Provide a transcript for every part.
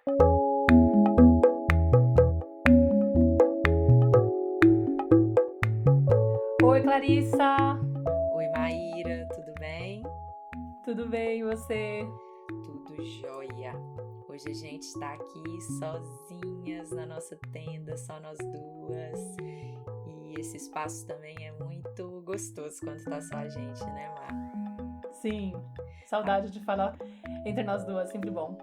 Oi, Clarissa! Oi, Maíra, tudo bem? Tudo bem, e você? Tudo jóia. Hoje a gente está aqui sozinhas na nossa tenda, só nós duas. E esse espaço também é muito gostoso quando tá só a gente, né, Mar? Sim, saudade de falar entre nós duas, sempre bom.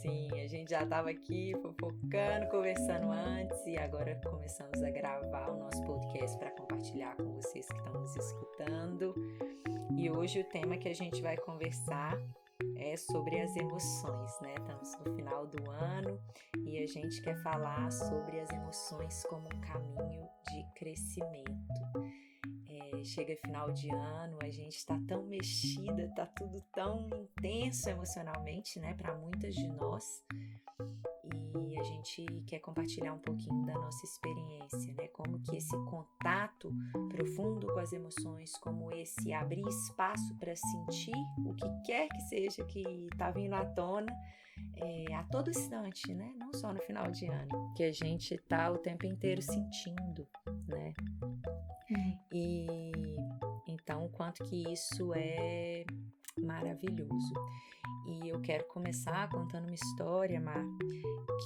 Sim, a gente já estava aqui fofocando, conversando antes e agora começamos a gravar o nosso podcast para compartilhar com vocês que estão nos escutando. E hoje o tema que a gente vai conversar é sobre as emoções, né? Estamos no final do ano e a gente quer falar sobre as emoções como um caminho de crescimento. Chega final de ano, a gente está tão mexida, está tudo tão intenso emocionalmente, né? Para muitas de nós. E a gente quer compartilhar um pouquinho da nossa experiência, né? Como que esse contato profundo com as emoções, como esse abrir espaço para sentir o que quer que seja que está vindo à tona a todo instante, né? Não só no final de ano, que a gente está o tempo inteiro sentindo, né? E então, o quanto que isso é maravilhoso. E eu quero começar contando uma história, Mar,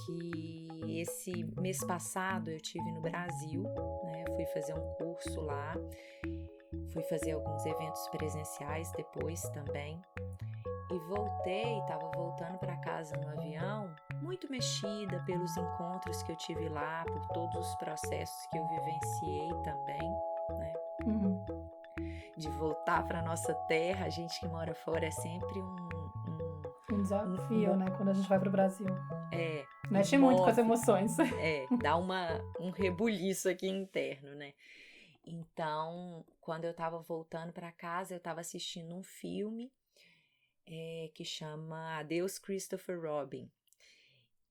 que esse mês passado eu tive no Brasil, né? Fui fazer um curso lá, fui fazer alguns eventos presenciais depois também. E voltei, estava voltando para casa no avião, muito mexida pelos encontros que eu tive lá, por todos os processos que eu vivenciei também, né? De voltar para nossa terra, a gente que mora fora é sempre um desafio, né? Quando a gente vai pro Brasil. Mexe move, muito com as emoções. Dá um rebuliço aqui interno, né? Então, quando eu tava voltando para casa, eu tava assistindo um filme que chama Adeus Christopher Robin.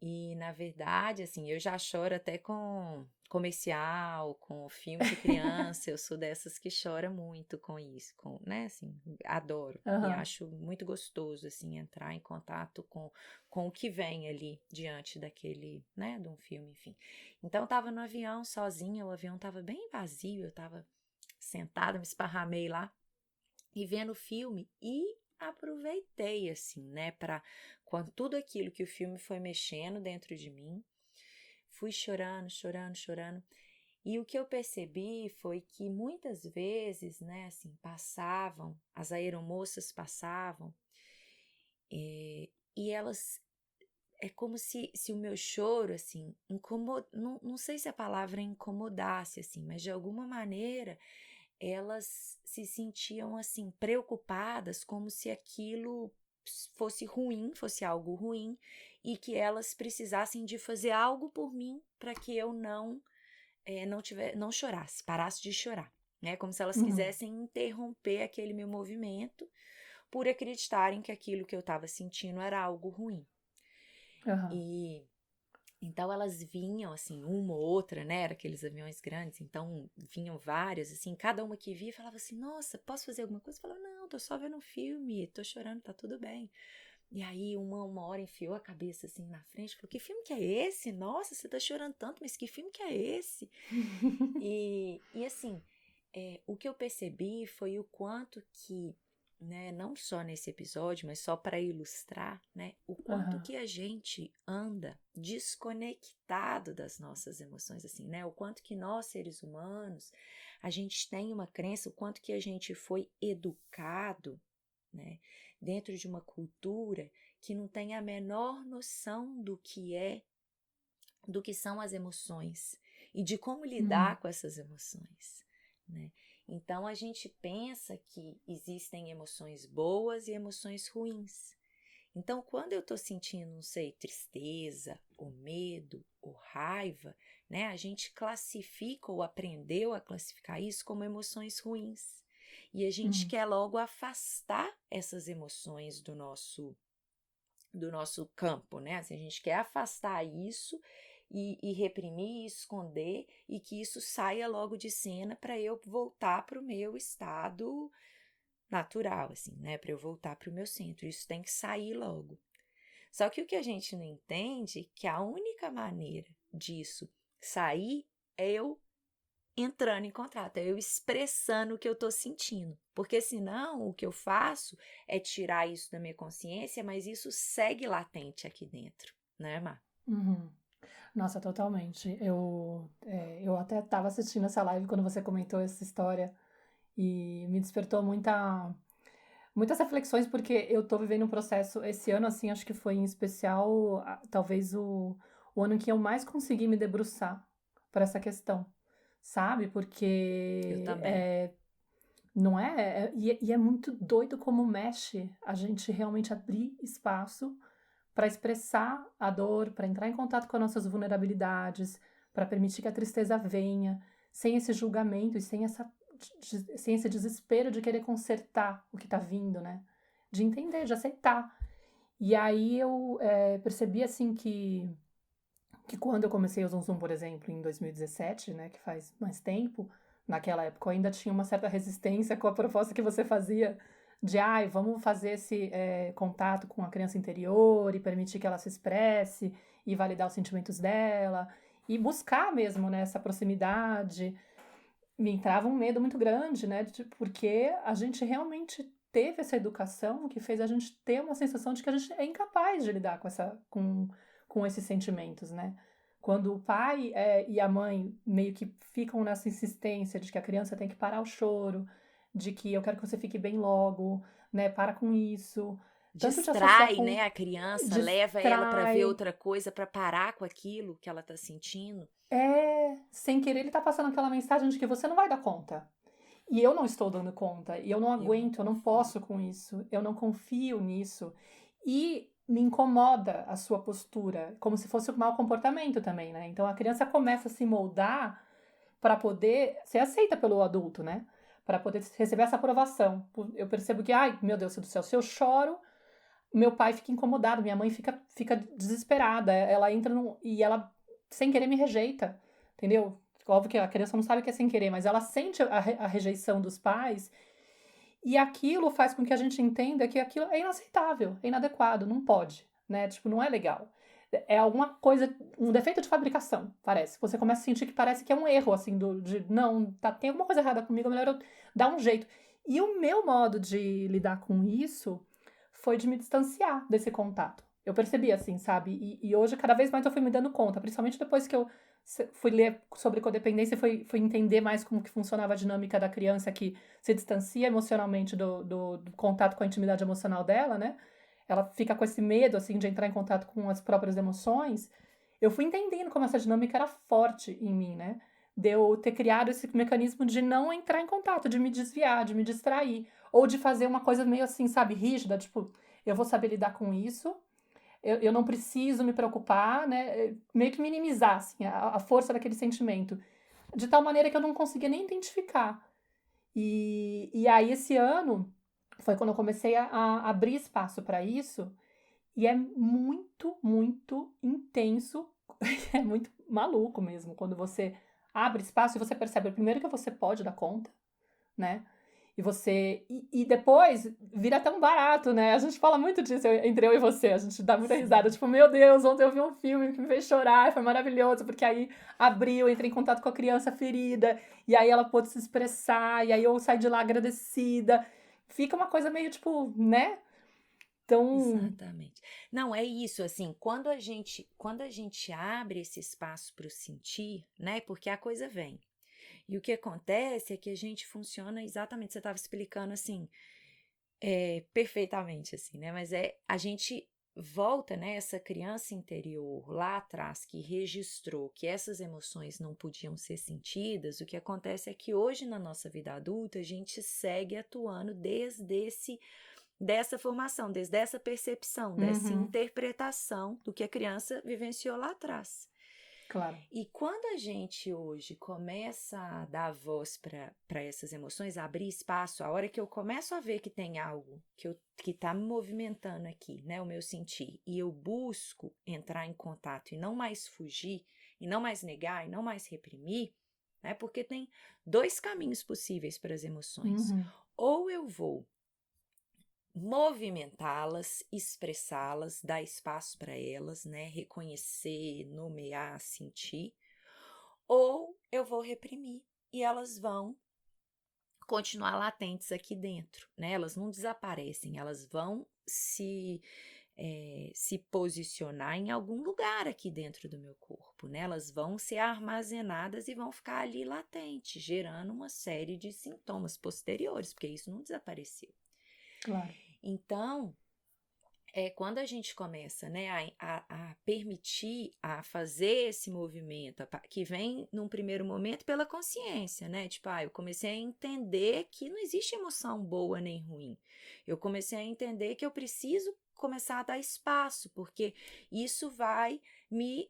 E, na verdade, assim, eu já choro até com comercial, com filme de criança, eu sou dessas que chora muito com isso, né, assim, adoro. E acho muito gostoso, assim, entrar em contato com o que vem ali diante daquele, né, de um filme, enfim. Então, eu tava no avião sozinha, o avião tava bem vazio, eu tava sentada, me esparramei lá, e vendo o filme, e aproveitei, assim, né, com tudo aquilo que o filme foi mexendo dentro de mim, fui chorando, chorando, chorando, e o que eu percebi foi que muitas vezes, né, assim, as aeromoças passavam, e elas, é como se o meu choro, assim, não sei se a palavra incomodasse, assim, mas de alguma maneira elas se sentiam assim preocupadas, como se aquilo fosse ruim, fosse algo ruim, e que elas precisassem de fazer algo por mim para que eu não chorasse, parasse de chorar, né? Como se elas quisessem interromper aquele meu movimento por acreditarem que aquilo que eu estava sentindo era algo ruim. E então elas vinham, assim, uma ou outra, né, era aqueles aviões grandes, então vinham várias, assim, cada uma que via falava assim, nossa, posso fazer alguma coisa? Eu falava, não, tô só vendo um filme, tô chorando, tá tudo bem. E aí uma hora enfiou a cabeça assim na frente, falou, que filme que é esse? Nossa, você tá chorando tanto, mas que filme que é esse? E assim, o que eu percebi foi o quanto que, né, não só nesse episódio, mas só para ilustrar, né, o quanto que a gente anda desconectado das nossas emoções, assim, né, o quanto que nós, seres humanos, a gente tem uma crença, o quanto que a gente foi educado, né, dentro de uma cultura que não tem a menor noção do que são as emoções e de como lidar com essas emoções, né? Então a gente pensa que existem emoções boas e emoções ruins. Então, quando eu estou sentindo, não sei, tristeza, ou medo, ou raiva, né, a gente classifica ou aprendeu a classificar isso como emoções ruins. E a gente quer logo afastar essas emoções do nosso campo, né? Assim, a gente quer afastar isso e reprimir, e esconder, e que isso saia logo de cena para eu voltar para o meu estado natural, assim, né? Para eu voltar para o meu centro. Isso tem que sair logo. Só que o que a gente não entende é que a única maneira disso sair é eu entrando em contato, é eu expressando o que eu tô sentindo. Porque senão o que eu faço é tirar isso da minha consciência, mas isso segue latente aqui dentro, né, Mar? Uhum. Nossa, totalmente. Eu até estava assistindo essa live quando você comentou essa história e me despertou muitas reflexões, porque eu tô vivendo um processo esse ano, assim, acho que foi em especial, talvez o ano em que eu mais consegui me debruçar por essa questão, sabe? Eu Porque também. não é? E é muito doido como mexe a gente realmente abrir espaço para expressar a dor, para entrar em contato com as nossas vulnerabilidades, para permitir que a tristeza venha, sem esse julgamento e sem esse desespero de querer consertar o que tá vindo, né? De entender, de aceitar. E aí eu percebi, assim, que quando eu comecei o Zum Zum, por exemplo, em 2017, né, que faz mais tempo, naquela época eu ainda tinha uma certa resistência com a proposta que você fazia de, vamos fazer esse contato com a criança interior e permitir que ela se expresse e validar os sentimentos dela e buscar mesmo, né, essa proximidade. Me entrava um medo muito grande, né, porque a gente realmente teve essa educação que fez a gente ter uma sensação de que a gente é incapaz de lidar com esses sentimentos, né? Quando o pai e a mãe meio que ficam nessa insistência de que a criança tem que parar o choro, de que eu quero que você fique bem logo, né? Para com isso. Tanto de associar Distrai, com. né, a criança, leva ela para ver Distrai. outra coisa, para parar com aquilo que ela tá sentindo. Sem querer, ele tá passando aquela mensagem de que você não vai dar conta. E eu não estou dando conta, e eu não Eu não aguento, eu não confio. posso com isso, eu não confio nisso. E me incomoda a sua postura, como se fosse um mau comportamento também, né? Então a criança começa a se moldar para poder ser aceita pelo adulto, né? Para poder receber essa aprovação. Eu percebo que, ai, meu Deus do céu, se eu choro, meu pai fica incomodado, minha mãe fica desesperada, ela entra e ela, sem querer, me rejeita, entendeu? Óbvio que a criança não sabe que é sem querer, mas ela sente a rejeição dos pais e aquilo faz com que a gente entenda que aquilo é inaceitável, é inadequado, não pode, né? Tipo, não é legal. É alguma coisa, um defeito de fabricação, parece. Você começa a sentir que parece que é um erro, assim, não, tem alguma coisa errada comigo, é melhor eu dar um jeito. E o meu modo de lidar com isso foi de me distanciar desse contato. Eu percebi, assim, sabe? E hoje, cada vez mais eu fui me dando conta, principalmente depois que eu fui ler sobre codependência e fui entender mais como que funcionava a dinâmica da criança que se distancia emocionalmente do contato com a intimidade emocional dela, né? Ela fica com esse medo, assim, de entrar em contato com as próprias emoções. Eu fui entendendo como essa dinâmica era forte em mim, né? De eu ter criado esse mecanismo de não entrar em contato, de me desviar, de me distrair. Ou de fazer uma coisa meio assim, sabe, rígida, tipo, eu vou saber lidar com isso, eu não preciso me preocupar, né? Meio que minimizar, assim, a força daquele sentimento. De tal maneira que eu não conseguia nem identificar. E aí, esse ano, foi quando eu comecei a abrir espaço para isso, e é muito, muito intenso, é muito maluco mesmo, quando você abre espaço e você percebe, primeiro, que você pode dar conta, né? E você. E depois vira tão barato, né? A gente fala muito disso entre eu e você. A gente dá muita risada. Sim. Tipo, meu Deus, ontem eu vi um filme que me fez chorar, foi maravilhoso, porque aí abriu, entrei em contato com a criança ferida, e aí ela pôde se expressar, e aí eu saí de lá agradecida. Fica uma coisa meio tipo, né? Então. Exatamente. Não, é isso, assim, quando a gente abre esse espaço para o sentir, né? Porque a coisa vem. E o que acontece é que a gente funciona exatamente, você estava explicando assim, perfeitamente, assim, né? Mas a gente volta, né? Essa criança interior lá atrás que registrou que essas emoções não podiam ser sentidas, o que acontece é que hoje na nossa vida adulta a gente segue atuando dessa formação, desde essa percepção, dessa Uhum, interpretação do que a criança vivenciou lá atrás. claro. E quando a gente hoje começa a dar voz para essas emoções, a abrir espaço, a hora que eu começo a ver que tem algo que está me movimentando aqui, né, o meu sentir, e eu busco entrar em contato e não mais fugir, e não mais negar, e não mais reprimir, né, porque tem dois caminhos possíveis para as emoções. Uhum, Ou eu vou movimentá-las, expressá-las, dar espaço para elas, né? Reconhecer, nomear, sentir, ou eu vou reprimir e elas vão continuar latentes aqui dentro, né? Elas não desaparecem, elas vão se posicionar em algum lugar aqui dentro do meu corpo, né? Elas vão ser armazenadas e vão ficar ali latentes, gerando uma série de sintomas posteriores, porque isso não desapareceu. Claro. Então, quando a gente começa, né, a permitir, a fazer esse movimento, que vem num primeiro momento pela consciência, né? Tipo, eu comecei a entender que não existe emoção boa nem ruim. Eu comecei a entender que eu preciso começar a dar espaço, porque isso vai me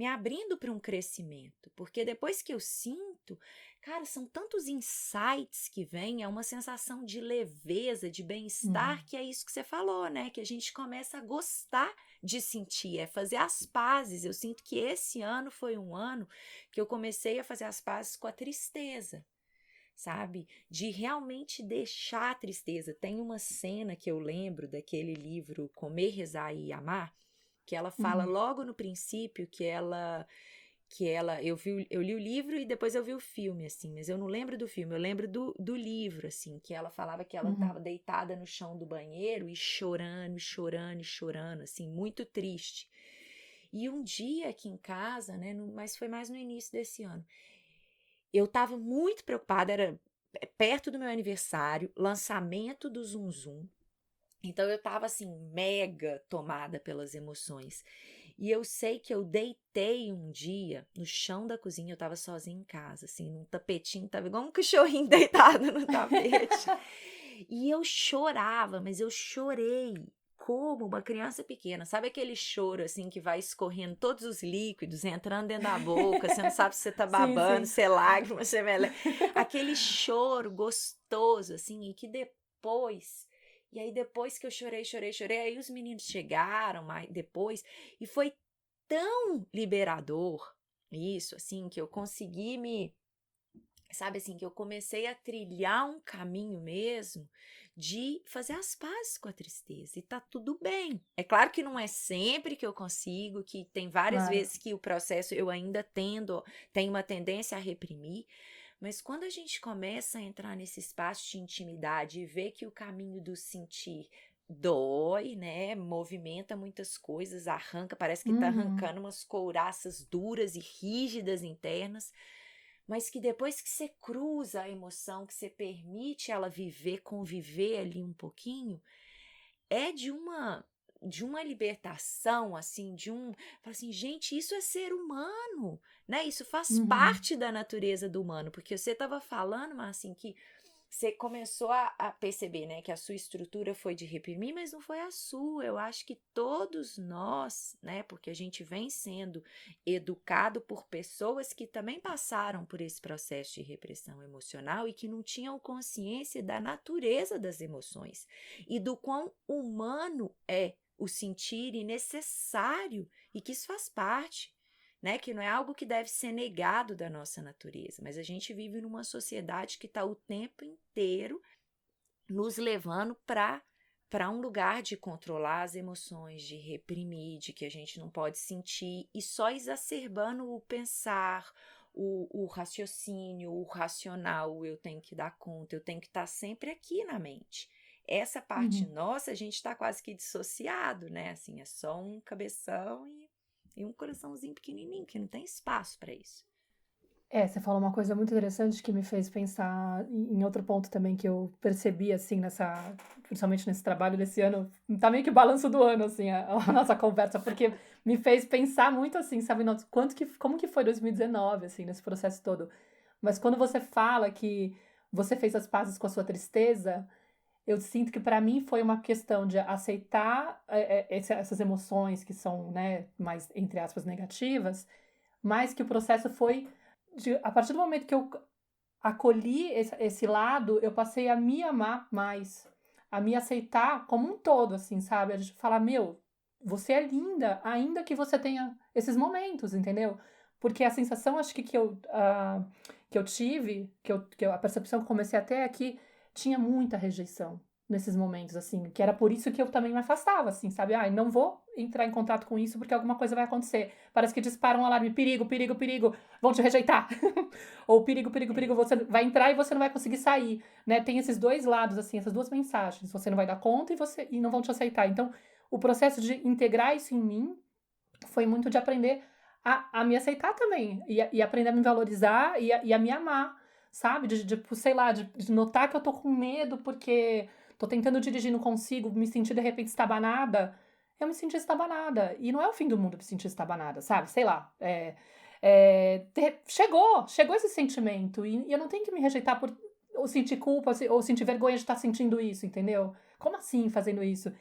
abrindo para um crescimento. Porque depois que eu sinto, cara, são tantos insights que vêm, é uma sensação de leveza, de bem-estar, que é isso que você falou, né? Que a gente começa a gostar de sentir, é fazer as pazes. Eu sinto que esse ano foi um ano que eu comecei a fazer as pazes com a tristeza, sabe? De realmente deixar a tristeza. Tem uma cena que eu lembro daquele livro Comer, Rezar e Amar, que ela fala logo no princípio eu li o livro e depois eu vi o filme, assim, mas eu não lembro do filme, eu lembro do livro, assim, que ela falava que ela estava deitada no chão do banheiro e chorando, chorando, chorando, assim, muito triste. E um dia aqui em casa, né, mas foi mais no início desse ano, eu estava muito preocupada, era perto do meu aniversário, lançamento do Zum Zum, então eu estava assim, mega tomada pelas emoções. E eu sei que eu deitei um dia no chão da cozinha, eu estava sozinha em casa, assim, num tapetinho, tava igual um cachorrinho deitado no tapete. E eu chorava, mas eu chorei como uma criança pequena. Sabe aquele choro, assim, que vai escorrendo todos os líquidos, entrando dentro da boca, você não sabe se você tá babando, se é lágrima, se é meleca. Aquele choro gostoso, assim, e que depois... E aí, depois que eu chorei, aí os meninos chegaram depois, e foi tão liberador isso, assim, que eu consegui sabe assim, que eu comecei a trilhar um caminho mesmo de fazer as pazes com a tristeza, e tá tudo bem. É claro que não é sempre que eu consigo, que tem várias vezes que o processo eu ainda tenho uma tendência a reprimir, mas quando a gente começa a entrar nesse espaço de intimidade e ver que o caminho do sentir dói, né? Movimenta muitas coisas, arranca, parece que tá arrancando umas couraças duras e rígidas internas, mas que depois que você cruza a emoção, que você permite ela conviver ali um pouquinho, é de uma libertação, assim, fala assim, gente, isso é ser humano, né? Isso faz parte da natureza do humano, porque você estava falando, mas assim, que você começou a perceber, né, que a sua estrutura foi de reprimir, mas não foi a sua. Eu acho que todos nós, né, porque a gente vem sendo educado por pessoas que também passaram por esse processo de repressão emocional e que não tinham consciência da natureza das emoções e do quão humano é o sentir e necessário, e que isso faz parte, né? Que não é algo que deve ser negado da nossa natureza, mas a gente vive numa sociedade que está o tempo inteiro nos levando para um lugar de controlar as emoções, de reprimir, de que a gente não pode sentir, e só exacerbando o pensar, o raciocínio, o racional, eu tenho que dar conta, eu tenho que estar sempre aqui na mente. Essa parte nossa, a gente está quase que dissociado, né? Assim, é só um cabeção e um coraçãozinho pequenininho, que não tem espaço para isso. Você falou uma coisa muito interessante que me fez pensar em outro ponto também que eu percebi, assim, principalmente nesse trabalho desse ano. Tá meio que o balanço do ano, assim, a nossa conversa, porque me fez pensar muito, assim, sabe, como que foi 2019, assim, nesse processo todo. Mas quando você fala que você fez as pazes com a sua tristeza, eu sinto que para mim foi uma questão de aceitar essas emoções que são, né, mais, entre aspas, negativas, mas que o processo foi a partir do momento que eu acolhi esse lado, eu passei a me amar mais, a me aceitar como um todo, assim, sabe? A gente falar, você é linda, ainda que você tenha esses momentos, entendeu? Porque a sensação, acho que eu tive, a percepção que eu comecei até aqui, tinha muita rejeição. nesses momentos, assim, que era por isso que eu também me afastava, assim, sabe? Não vou entrar em contato com isso porque alguma coisa vai acontecer. Parece que dispara um alarme, perigo, perigo, perigo, vão te rejeitar. Ou perigo, perigo, perigo, você vai entrar e você não vai conseguir sair, né? Tem esses dois lados, assim, essas duas mensagens. Você não vai dar conta e não vão te aceitar. Então, o processo de integrar isso em mim foi muito de aprender a me aceitar também. E aprender a me valorizar e a me amar, sabe? Sei lá, de notar que eu tô com medo porque tô tentando dirigir e não consigo, me sentir de repente estabanada. Eu me senti estabanada. E não é o fim do mundo me sentir estabanada, sabe? Sei lá. Chegou esse sentimento. E eu não tenho que me rejeitar por ou sentir culpa ou sentir vergonha de estar sentindo isso, entendeu? Como assim fazendo isso?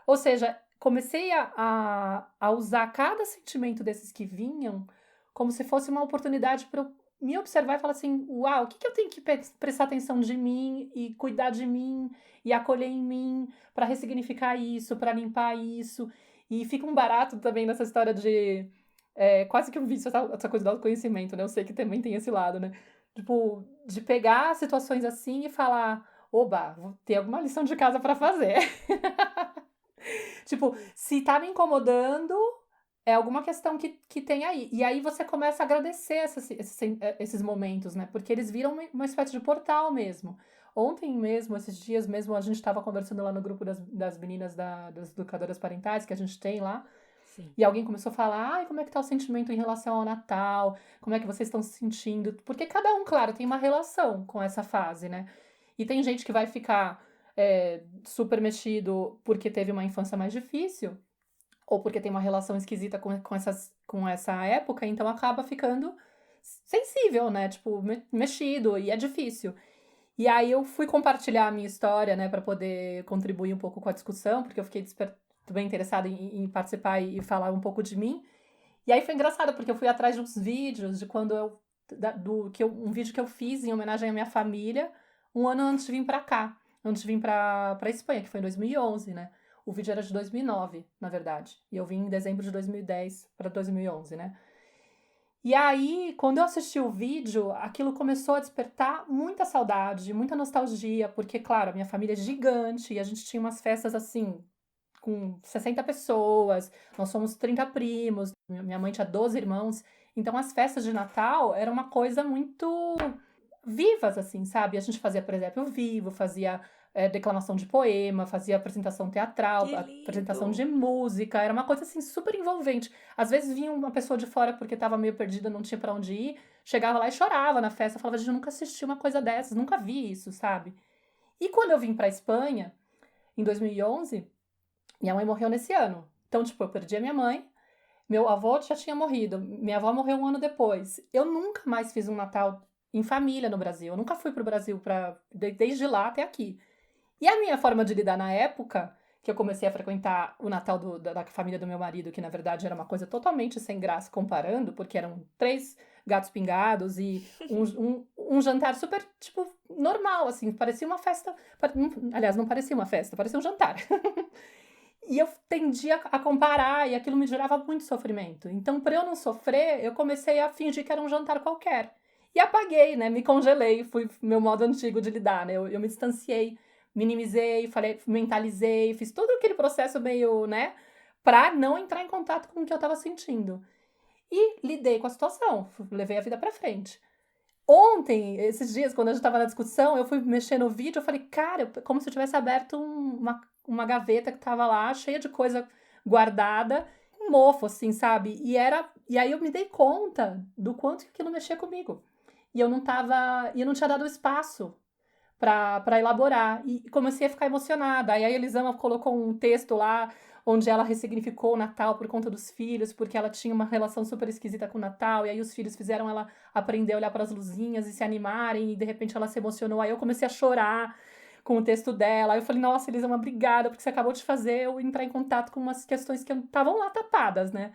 Ou seja, comecei a usar cada sentimento desses que vinham como se fosse uma oportunidade para eu me observar e falar assim, uau, o que eu tenho que prestar atenção de mim e cuidar de mim e acolher em mim para ressignificar isso, para limpar isso. E fica um barato também nessa história de quase que um vício, essa coisa do autoconhecimento, né? Eu sei que também tem esse lado, né? Tipo, de pegar situações assim e falar, oba, vou ter alguma lição de casa para fazer. Tipo, se tá me incomodando, é alguma questão que tem aí. E aí você começa a agradecer esses momentos, né? Porque eles viram uma espécie de portal mesmo. Ontem mesmo, esses dias mesmo, a gente estava conversando lá no grupo das meninas das educadoras parentais que a gente tem lá. Sim. E alguém começou a falar, ai, como é que tá o sentimento em relação ao Natal? Como é que vocês estão se sentindo? Porque cada um, claro, tem uma relação com essa fase, né? E tem gente que vai ficar super mexido porque teve uma infância mais difícil, ou porque tem uma relação esquisita com essa época, então acaba ficando sensível, né? Tipo, mexido, e é difícil. E aí eu fui compartilhar a minha história, né, para poder contribuir um pouco com a discussão, porque eu fiquei bem interessada em participar e falar um pouco de mim. E aí foi engraçado, porque eu fui atrás de uns vídeos de quando um vídeo que eu fiz em homenagem à minha família, um ano antes de vir pra cá, antes de vir pra Espanha, que foi em 2011, né? O vídeo era de 2009, na verdade. E eu vim em dezembro de 2010 para 2011, né? E aí, quando eu assisti o vídeo, aquilo começou a despertar muita saudade, muita nostalgia, porque, claro, a minha família é gigante e a gente tinha umas festas assim, com 60 pessoas, nós somos 30 primos, minha mãe tinha 12 irmãos, então as festas de Natal eram uma coisa muito vivas, assim, sabe? A gente fazia, por exemplo, vivo, fazia declamação de poema, fazia apresentação teatral, Que apresentação lindo! de música, era uma coisa, assim, super envolvente. Às vezes vinha uma pessoa de fora porque estava meio perdida, não tinha para onde ir, chegava lá e chorava na festa, falava, gente, eu nunca assisti uma coisa dessas, nunca vi isso, sabe? E quando eu vim pra Espanha, em 2011, minha mãe morreu nesse ano. Então, tipo, eu perdi a minha mãe, meu avô já tinha morrido, minha avó morreu um ano depois. Eu nunca mais fiz um Natal em família no Brasil. Eu nunca fui pro Brasil desde lá até aqui. E a minha forma de lidar na época, que eu comecei a frequentar o Natal da família do meu marido, que na verdade era uma coisa totalmente sem graça comparando, porque eram 3 gatos pingados e um jantar super, tipo, normal, assim, parecia uma festa. Aliás, não parecia uma festa, parecia um jantar. E eu tendia a comparar, e aquilo me gerava muito sofrimento. Então, para eu não sofrer, eu comecei a fingir que era um jantar qualquer. E apaguei, né? Me congelei, fui meu modo antigo de lidar, né? Eu me distanciei, minimizei, falei, mentalizei, fiz todo aquele processo meio, né? Pra não entrar em contato com o que eu tava sentindo. E lidei com a situação, levei a vida pra frente. Ontem, esses dias, quando a gente tava na discussão, eu fui mexer no vídeo, eu falei, cara, como se eu tivesse aberto uma gaveta que tava lá, cheia de coisa guardada, um mofo, assim, sabe? E aí eu me dei conta do quanto que aquilo mexia comigo. E eu não tinha dado espaço para elaborar. E comecei a ficar emocionada. Aí a Elisama colocou um texto lá onde ela ressignificou o Natal por conta dos filhos, porque ela tinha uma relação super esquisita com o Natal, e aí os filhos fizeram ela aprender a olhar para as luzinhas e se animarem, e de repente ela se emocionou. Aí eu comecei a chorar com o texto dela. Aí eu falei, nossa, Elisama, obrigada, porque você acabou de fazer eu entrar em contato com umas questões que estavam lá tapadas, né?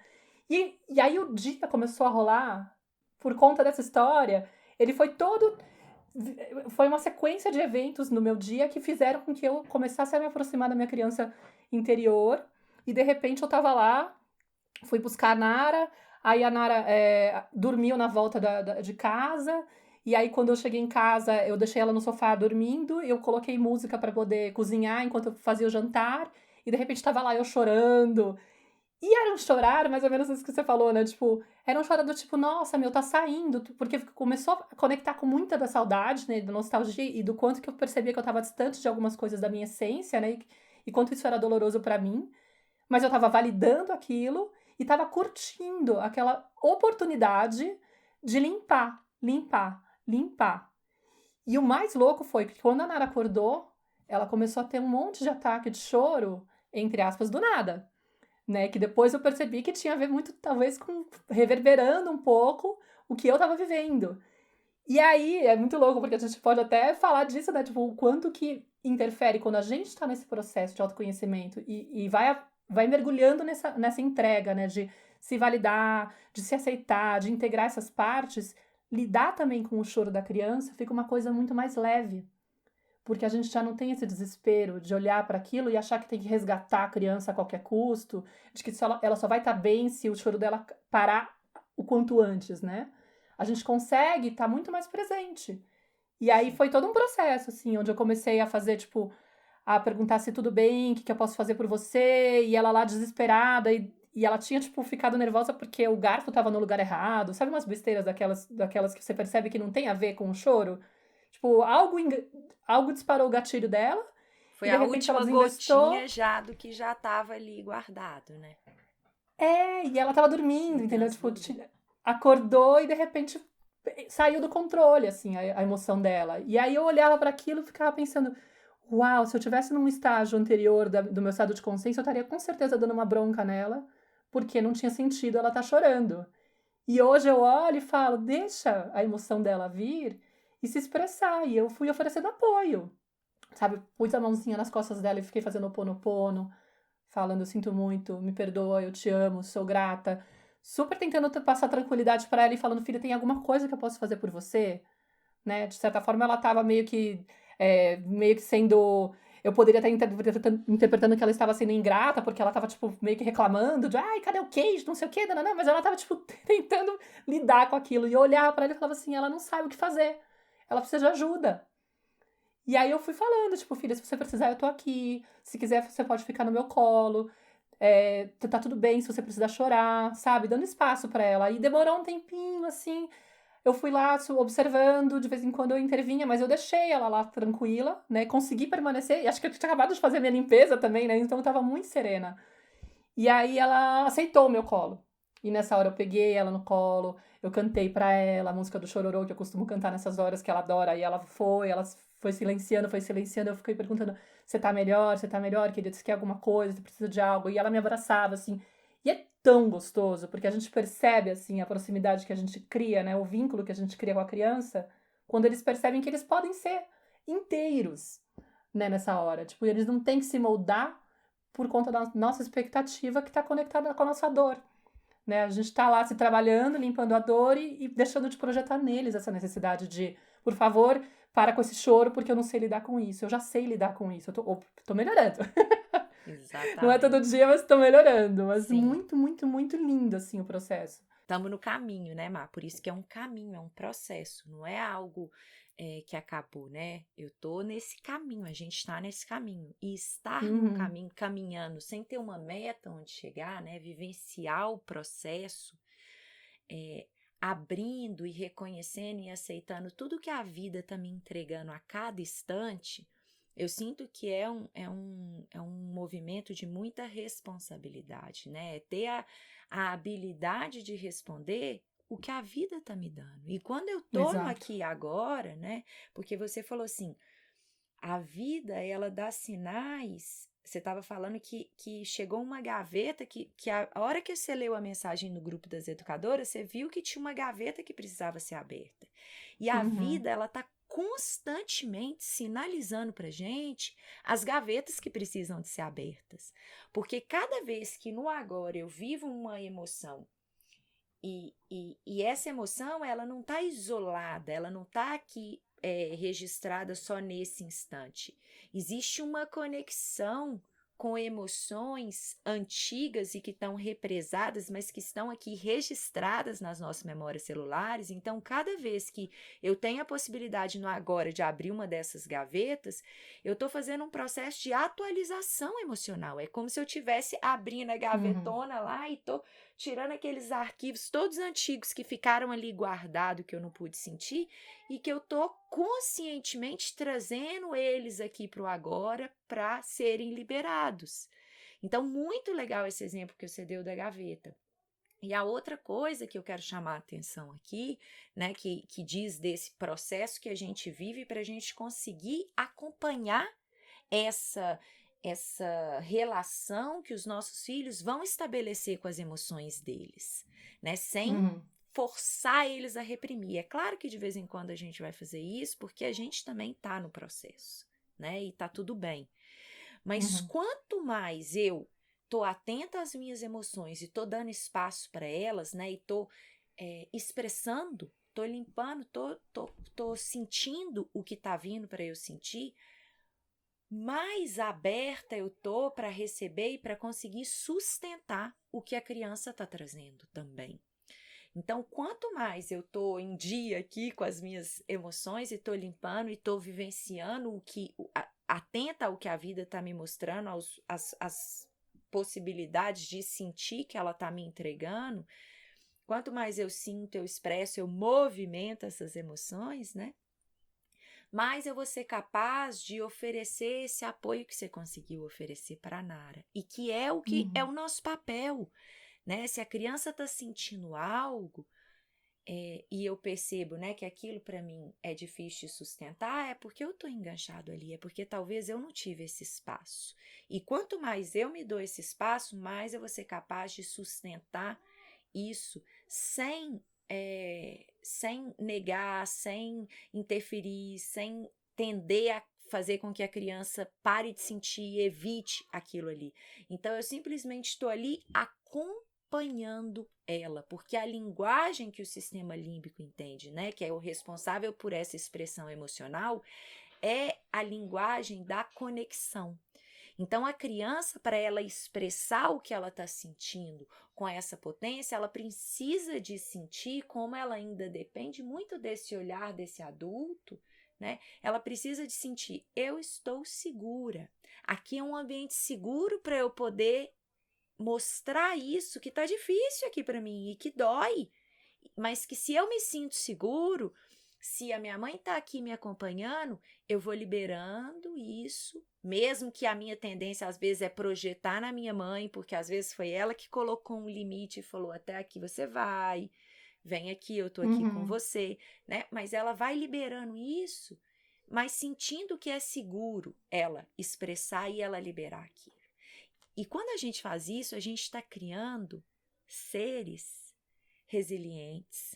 E aí o dia começou a rolar por conta dessa história. Ele foi uma sequência de eventos no meu dia que fizeram com que eu começasse a me aproximar da minha criança interior. E de repente eu tava lá, fui buscar a Nara, aí a Nara dormiu na volta de casa. E aí, quando eu cheguei em casa, eu deixei ela no sofá dormindo, eu coloquei música pra poder cozinhar enquanto eu fazia o jantar, e de repente tava lá eu chorando. E era um chorar, mais ou menos isso que você falou, né? Tipo, era um chorar do tipo, nossa, meu, tá saindo, porque começou a conectar com muita da saudade, né? Da nostalgia e do quanto que eu percebia que eu tava distante de algumas coisas da minha essência, né? E quanto isso era doloroso pra mim. Mas eu tava validando aquilo e tava curtindo aquela oportunidade de limpar, limpar, limpar. E o mais louco foi que quando a Nara acordou, ela começou a ter um monte de ataque de choro, entre aspas, do nada, né? Que depois eu percebi que tinha a ver muito, talvez, com reverberando um pouco o que eu tava vivendo. E aí é muito louco, porque a gente pode até falar disso, né? Tipo, o quanto que interfere quando a gente tá nesse processo de autoconhecimento e vai mergulhando nessa entrega, né? De se validar, de se aceitar, de integrar essas partes, lidar também com o choro da criança fica uma coisa muito mais leve. Porque a gente já não tem esse desespero de olhar para aquilo e achar que tem que resgatar a criança a qualquer custo, de que ela só vai estar bem se o choro dela parar o quanto antes, né? A gente consegue estar muito mais presente. E aí foi todo um processo, assim, onde eu comecei a fazer, tipo, a perguntar se tudo bem, o que eu posso fazer por você, e ela lá desesperada, e ela tinha, tipo, ficado nervosa porque o garfo tava no lugar errado. Sabe umas besteiras daquelas que você percebe que não tem a ver com o choro? Tipo, algo disparou o gatilho dela Foi e de a repente ela última desinvestou. gotinha já do que já estava ali guardado, né? É, e ela tava dormindo, E entendeu? Tipo, transbordou. acordou e de repente saiu do controle, assim, a emoção dela. E aí eu olhava para aquilo e ficava pensando, uau, se eu tivesse num estágio anterior do meu estado de consciência, eu estaria com certeza dando uma bronca nela, porque não tinha sentido ela estar chorando. E hoje eu olho e falo, deixa a emoção dela vir e se expressar. E eu fui oferecendo apoio, sabe? Pus a mãozinha nas costas dela e fiquei fazendo oponopono, falando, eu sinto muito, me perdoa, eu te amo, sou grata. Super tentando passar tranquilidade para ela e falando, filha, tem alguma coisa que eu posso fazer por você? Né? De certa forma, ela estava meio que sendo. Eu poderia estar interpretando que ela estava sendo ingrata, porque ela estava, tipo, meio que reclamando de, ai, cadê o queijo, não sei o quê, não, mas ela estava, tipo, tentando lidar com aquilo. E eu olhava para ela e falava assim, ela não sabe o que fazer, ela precisa de ajuda. E aí eu fui falando, tipo, filha, se você precisar, eu tô aqui. Se quiser, você pode ficar no meu colo. Tá tudo bem se você precisar chorar, sabe? Dando espaço pra ela. E demorou um tempinho, assim. Eu fui lá observando, de vez em quando eu intervinha, mas eu deixei ela lá tranquila, né? Consegui permanecer. E acho que eu tinha acabado de fazer minha limpeza também, né? Então eu tava muito serena. E aí ela aceitou o meu colo. E nessa hora eu peguei ela no colo, eu cantei pra ela a música do Chororô, que eu costumo cantar nessas horas que ela adora. E ela foi silenciando. Eu fiquei perguntando: você tá melhor? Você tá melhor, querida? Você quer alguma coisa? Você precisa de algo? E ela me abraçava, assim. E é tão gostoso, porque a gente percebe, assim, a proximidade que a gente cria, né? O vínculo que a gente cria com a criança, quando eles percebem que eles podem ser inteiros, né? Nessa hora. Tipo, eles não têm que se moldar por conta da nossa expectativa que está conectada com a nossa dor. Né? A gente está lá se trabalhando, limpando a dor e deixando de projetar neles essa necessidade de, por favor, para com esse choro, porque eu não sei lidar com isso. Eu já sei lidar com isso. Tô melhorando. Não é todo Exatamente. dia, mas tô melhorando. Mas Sim. muito, muito, muito lindo, assim, o processo. Estamos no caminho, né, Mar? Por isso que é um caminho, é um processo, não é algo que acabou, né? Eu tô nesse caminho, a gente está nesse caminho. E estar no Uhum. caminho, caminhando, sem ter uma meta onde chegar, né? Vivenciar o processo, é, abrindo e reconhecendo e aceitando tudo que a vida está me entregando a cada instante, eu sinto que é um movimento de muita responsabilidade, né? Ter a habilidade de responder o que a vida está me dando. E quando eu tô no Exato. aqui e agora, né? Porque você falou assim, a vida, ela dá sinais. Você estava falando que chegou uma gaveta que a hora que você leu a mensagem no grupo das educadoras, você viu que tinha uma gaveta que precisava ser aberta. E a Uhum. vida, ela está constantemente sinalizando para gente as gavetas que precisam de ser abertas. Porque cada vez que no agora eu vivo uma emoção e essa emoção, ela não está isolada, ela não está aqui registrada só nesse instante. Existe uma conexão com emoções antigas e que estão represadas, mas que estão aqui registradas nas nossas memórias celulares. Então, cada vez que eu tenho a possibilidade no agora de abrir uma dessas gavetas, eu estou fazendo um processo de atualização emocional. É como se eu estivesse abrindo a gavetona lá e estou tirando aqueles arquivos todos antigos que ficaram ali guardados, que eu não pude sentir, e que eu estou conscientemente trazendo eles aqui para o agora para serem liberados. Então, muito legal esse exemplo que você deu da gaveta. E a outra coisa que eu quero chamar a atenção aqui, né, que diz desse processo que a gente vive para a gente conseguir acompanhar essa relação que os nossos filhos vão estabelecer com as emoções deles, né, sem forçar eles a reprimir. É claro que de vez em quando a gente vai fazer isso, porque a gente também está no processo, né, e está tudo bem. Mas quanto mais eu tô atenta às minhas emoções e tô dando espaço para elas, né, e tô expressando, tô limpando, tô sentindo o que tá vindo para eu sentir, mais aberta eu tô para receber e para conseguir sustentar o que a criança tá trazendo também. Então, quanto mais eu tô em dia aqui com as minhas emoções e tô limpando e tô vivenciando o que atenta ao que a vida tá me mostrando, as possibilidades de sentir que ela tá me entregando, quanto mais eu sinto, eu expresso, eu movimento essas emoções, né? Mais eu vou ser capaz de oferecer esse apoio que você conseguiu oferecer para a Nara. E que é o o nosso papel, né? Se a criança está sentindo algo, e eu percebo, né, que aquilo para mim é difícil de sustentar, é porque eu estou enganchado ali, é porque talvez eu não tive esse espaço. E quanto mais eu me dou esse espaço, mais eu vou ser capaz de sustentar isso sem negar, sem interferir, sem tender a fazer com que a criança pare de sentir e evite aquilo ali. Então, eu simplesmente estou ali acompanhando ela, porque a linguagem que o sistema límbico entende, né, que é o responsável por essa expressão emocional, é a linguagem da conexão. Então, a criança, para ela expressar o que ela está sentindo com essa potência, ela precisa de sentir, como ela ainda depende muito desse olhar desse adulto, né? Ela precisa de sentir, eu estou segura. Aqui é um ambiente seguro para eu poder mostrar isso que está difícil aqui para mim e que dói. Mas que se eu me sinto seguro, se a minha mãe está aqui me acompanhando, eu vou liberando isso, mesmo que a minha tendência às vezes é projetar na minha mãe, porque às vezes foi ela que colocou um limite e falou, até aqui você vai, vem aqui, eu tô aqui com você, né? Mas ela vai liberando isso, mas sentindo que é seguro ela expressar e ela liberar aquilo. E quando a gente faz isso, a gente está criando seres resilientes,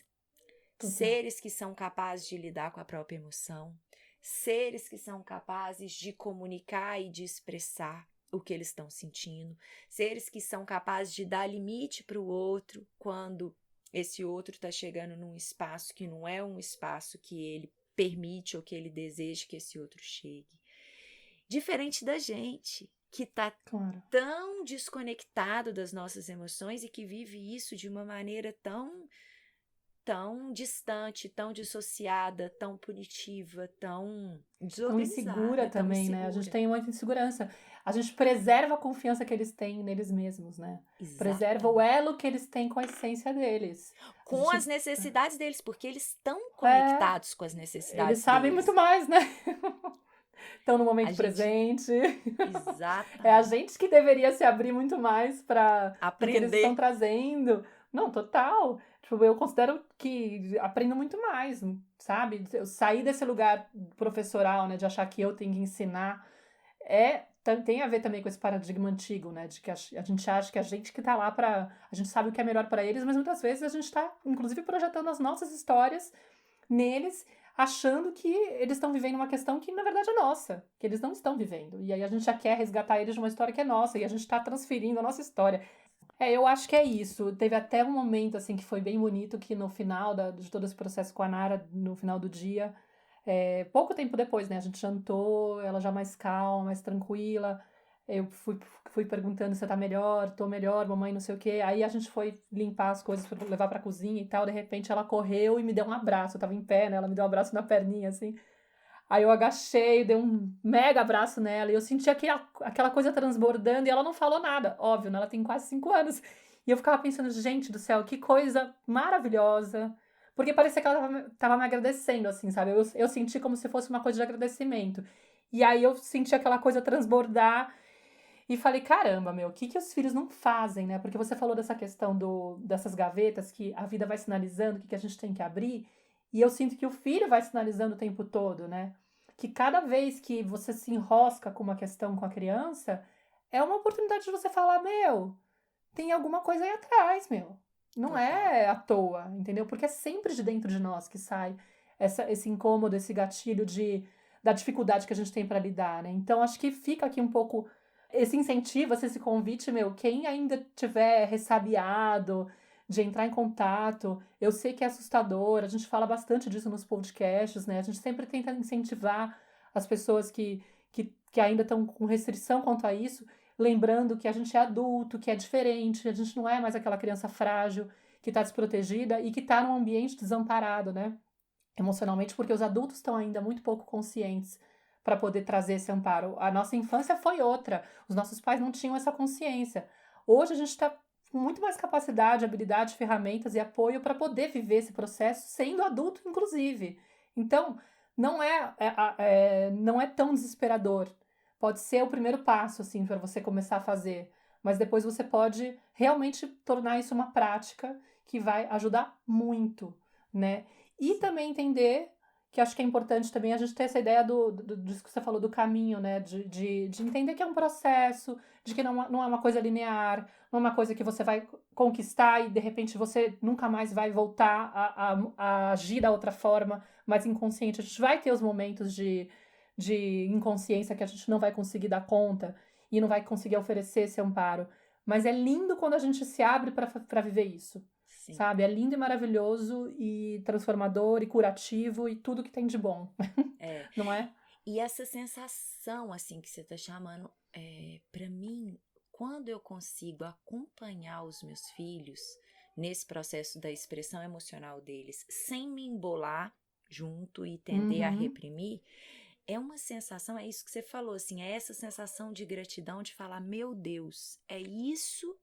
seres que são capazes de lidar com a própria emoção, seres que são capazes de comunicar e de expressar o que eles estão sentindo, seres que são capazes de dar limite para o outro quando esse outro está chegando num espaço que não é um espaço que ele permite ou que ele deseja que esse outro chegue. Diferente da gente, que está tão desconectado das nossas emoções e que vive isso de uma maneira tão distante, tão dissociada, tão punitiva, tão desorganizada. Tão insegura também, insegura, né? A gente tem muita insegurança. A gente preserva a confiança que eles têm neles mesmos, né? Exatamente. Preserva o elo que eles têm com a essência deles. Com as necessidades deles, porque eles estão conectados com as necessidades eles sabem deles. muito mais, né? Estão no momento presente. Exato. É a gente que deveria se abrir muito mais para o que eles estão trazendo. Não, total. Tipo, eu considero que aprendo muito mais, sabe? Eu sair desse lugar professoral, né? De achar que eu tenho que ensinar. Tem a ver também com esse paradigma antigo, né? De que a gente acha que a gente que tá lá a gente sabe o que é melhor para eles, mas muitas vezes a gente tá, inclusive, projetando as nossas histórias neles, achando que eles estão vivendo uma questão que, na verdade, é nossa, que eles não estão vivendo. E aí a gente já quer resgatar eles de uma história que é nossa, e a gente está transferindo a nossa história. Eu acho que é isso. Teve até um momento, assim, que foi bem bonito, que no final de todo esse processo com a Nara, no final do dia, pouco tempo depois, né, a gente jantou, ela já mais calma, mais tranquila, Eu fui perguntando se tá melhor, tô melhor, mamãe não sei o quê. Aí a gente foi limpar as coisas pra levar pra cozinha e tal. De repente ela correu e me deu um abraço. Eu tava em pé, né? Ela me deu um abraço na perninha, assim. Aí eu agachei, dei um mega abraço nela. E eu senti aquela coisa transbordando. E ela não falou nada, óbvio, né? Ela tem quase 5 anos. E eu ficava pensando, gente do céu, que coisa maravilhosa. Porque parecia que ela tava me agradecendo, assim, sabe? Eu senti como se fosse uma coisa de agradecimento. E aí eu senti aquela coisa transbordar. E falei, caramba, meu, o que que os filhos não fazem, né? Porque você falou dessa questão dessas gavetas que a vida vai sinalizando, o que que a gente tem que abrir. E eu sinto que o filho vai sinalizando o tempo todo, né? Que cada vez que você se enrosca com uma questão com a criança, é uma oportunidade de você falar, meu, tem alguma coisa aí atrás, meu. Não Total. é à toa, entendeu? Porque é sempre de dentro de nós que sai esse incômodo, esse gatilho da dificuldade que a gente tem para lidar, né? Então, acho que fica aqui um pouco esse incentivo, esse convite, meu, quem ainda tiver ressabiado de entrar em contato, eu sei que é assustador, a gente fala bastante disso nos podcasts, né? A gente sempre tenta incentivar as pessoas que ainda estão com restrição quanto a isso, lembrando que a gente é adulto, que é diferente, a gente não é mais aquela criança frágil que está desprotegida e que está num ambiente desamparado, né? Emocionalmente, porque os adultos estão ainda muito pouco conscientes para poder trazer esse amparo. A nossa infância foi outra, os nossos pais não tinham essa consciência. Hoje a gente está com muito mais capacidade, habilidade, ferramentas e apoio para poder viver esse processo, sendo adulto, inclusive. Então, não é tão desesperador. Pode ser o primeiro passo, assim, para você começar a fazer. Mas depois você pode realmente tornar isso uma prática que vai ajudar muito, né? E também entender que acho que é importante também a gente ter essa ideia disso que você falou do caminho, né? De entender que é um processo, de que não é uma coisa linear, não é uma coisa que você vai conquistar e de repente você nunca mais vai voltar a agir da outra forma, mais inconsciente. A gente vai ter os momentos de inconsciência que a gente não vai conseguir dar conta e não vai conseguir oferecer esse amparo. Mas é lindo quando a gente se abre para viver isso. Sim. Sabe? É lindo e maravilhoso e transformador e curativo e tudo que tem de bom. É. Não é? E essa sensação, assim, que você tá chamando, para mim, quando eu consigo acompanhar os meus filhos nesse processo da expressão emocional deles, sem me embolar junto e tender a Uhum. reprimir, é uma sensação, é isso que você falou, assim, é essa sensação de gratidão, de falar, meu Deus, é isso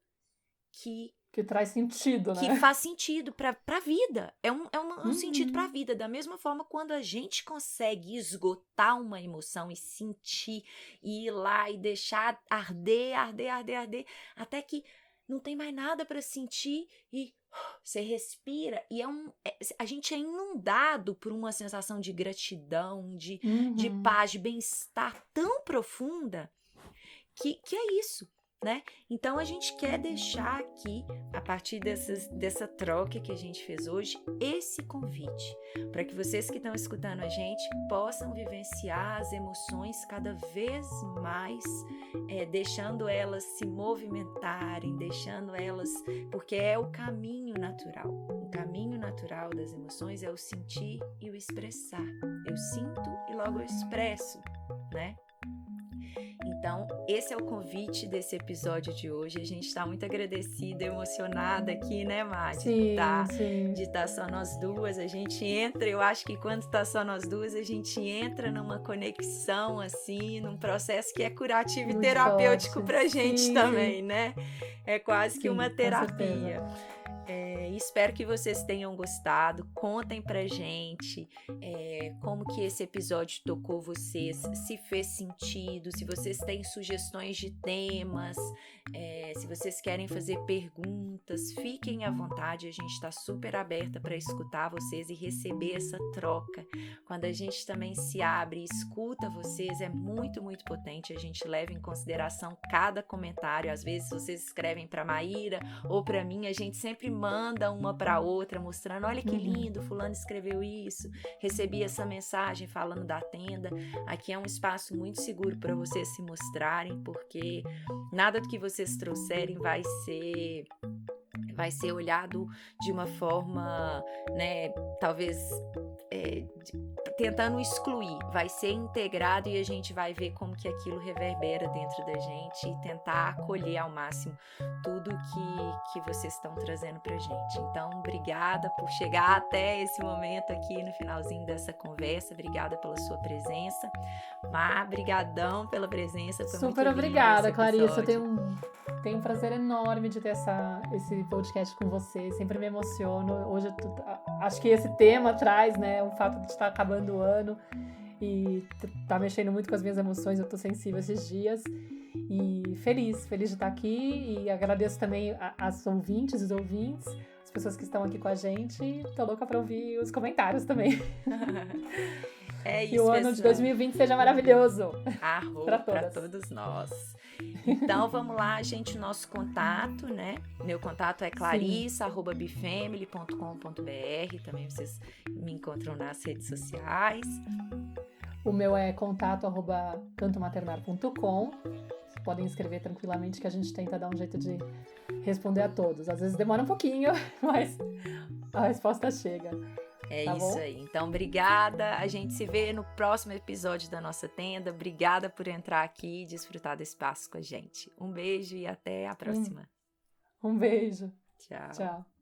que Que traz sentido, que né? faz sentido para a vida. É um sentido para a Uhum. vida. Da mesma forma, quando a gente consegue esgotar uma emoção e sentir, e ir lá e deixar arder, arder, arder, arder, até que não tem mais nada para sentir e você respira. E a gente é inundado por uma sensação de gratidão, de Uhum. paz, de bem-estar tão profunda que é isso, né? Então a gente quer deixar aqui, a partir dessa troca que a gente fez hoje, esse convite para que vocês que estão escutando a gente possam vivenciar as emoções cada vez mais, deixando elas se movimentarem, deixando elas, porque é o caminho natural. O caminho natural das emoções é o sentir e o expressar. Eu sinto e logo eu expresso, né? Então, esse é o convite desse episódio de hoje. A gente está muito agradecida, emocionada aqui, né, Má? Sim, sim. De estar só nós duas. A gente entra, eu acho que quando está só nós duas, a gente entra numa conexão, assim, num processo que é curativo e Muito forte. terapêutico pra gente Sim, também, sim. né? É quase que uma Sim, com certeza. terapia. Espero que vocês tenham gostado. Contem pra gente como que esse episódio tocou vocês, se fez sentido, se vocês têm sugestões de temas, se vocês querem fazer perguntas, fiquem à vontade. A gente está super aberta para escutar vocês e receber essa troca. Quando a gente também se abre e escuta vocês, é muito, muito potente. A gente leva em consideração cada comentário. Às vezes vocês escrevem para Maíra ou para mim, a gente sempre manda uma para outra, mostrando, olha que lindo, fulano escreveu isso, recebi essa mensagem falando da tenda. Aqui é um espaço muito seguro para vocês se mostrarem, porque nada do que vocês trouxerem vai ser vai ser olhado de uma forma, né, talvez tentando excluir, vai ser integrado e a gente vai ver como que aquilo reverbera dentro da gente e tentar acolher ao máximo tudo que vocês estão trazendo pra gente. Então, obrigada por chegar até esse momento aqui no finalzinho dessa conversa, obrigada pela sua presença. Má, brigadão pela presença, foi super muito obrigada, lindo Clarissa, eu tenho um prazer enorme de ter esse podcast com você, sempre me emociono. Hoje acho que esse tema traz, né, o fato de estar acabando o ano e tá mexendo muito com as minhas emoções, eu tô sensível esses dias e feliz de estar aqui e agradeço também as ouvintes, os ouvintes, as pessoas que estão aqui com a gente, tô louca pra ouvir os comentários também. É que isso, o ano de 2020 seja maravilhoso para todos nós. Então vamos lá, gente, o nosso contato, né? Meu contato é clarissa@bifamily.com.br. Também vocês me encontram nas redes sociais. O meu é contato@cantomaternar.com. Vocês podem escrever tranquilamente que a gente tenta dar um jeito de responder a todos. Às vezes demora um pouquinho, mas a resposta chega. É tá isso bom? aí. Então, obrigada. A gente se vê no próximo episódio da nossa tenda. Obrigada por entrar aqui e desfrutar do espaço com a gente. Um beijo e até a próxima. Um beijo. Tchau. Tchau.